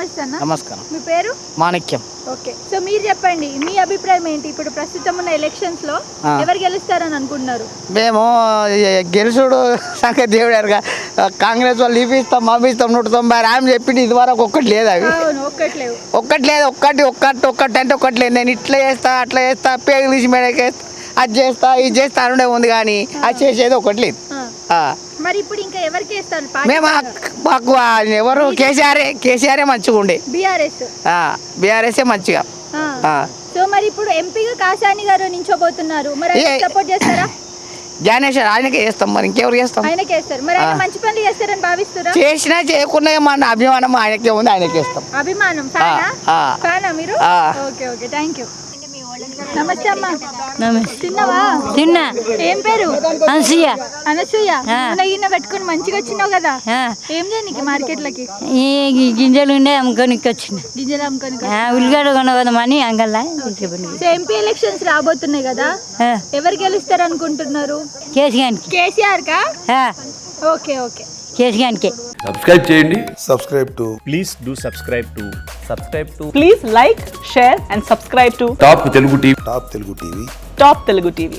నమస్తే అన్న. నమస్కారం. మీ పేరు? మాణిక్యం. ఓకే, సో మీరు చెప్పండి, మీ అభిప్రాయం ఏంటి? ఇప్పుడు ప్రస్తుతం ఉన్న ఎలక్షన్స్ లో ఎవరు గెలుస్తారని అనుకుంటున్నారు? మేము గెలుసుడు సంగతి దేవుడు ఎరగా. కాంగ్రెస్ వాళ్ళు ఇప్పిస్తాం పంపిస్తాం 190 ఆమె చెప్పింది ఇదివరకు ఒక్కటి లేదు. అవి ఒక్కటి లేదు. ఒక్కటి అంటే ఒక్కటి లేదు. నేను ఇట్లా చేస్తా అట్లా చేస్తా పేగులు తీసి మేడకేస్తా అది చేస్తా ఇది చేస్తా అనుడే ఉంది కానీ అది చేసేది ఒకటి లేదు. మరి ఇప్పుడు ఇంకా ఎవరికి వేస్తారు? మేము మాకు ఎవరు కేసీఆరే మంచిగా ఉండే. బీఆర్ఎస్ఏ మంచిగా. సో మరి ఇప్పుడు ఎంపీగా కాసాని గారు నించోబోతున్నారు, మరి సపోర్ట్ చేస్తారా? జ్ఞానేశ్వర్ ఆయనకే చేస్తాం, మరి ఇంకెవరు చేస్తాం? ఆయనకే వేస్తారు. మరి ఆయన మంచి పనులు చేస్తారని భావిస్తారా? చేసినా చేయకుండా మన అభిమానం ఆయనకే ఉంది, ఆయనకే ఇస్తాం. అభిమానం ఫ్యానా మీరు? Okay okay, thank you. నమస్తే అమ్మా. తిన్నావా? తిన్నా. ఏం పేరు? అనసూయ. గిన్నె పెట్టుకుని మంచిగా వచ్చినావు కదా, ఏం చేయనికి మార్కెట్లకి? ఈ గింజలు ఉండే అమ్ముకోనికి వచ్చిన. గింజలు అమ్ముకొని ఉల్లిగడ్డ కొనవదమని అంగల్లా. ఎంపీ ఎలక్షన్స్ రాబోతున్నాయి కదా, ఎవరు గెలుస్తారు అనుకుంటున్నారు? కేసీఆర్ కా? ఓకే ఓకే, కేసీఆర్కే. సబ్స్క్రైబ్ చేయండి. Please do subscribe to Please like, share and subscribe to top Telugu TV. Top Telugu TV. Top Telugu TV.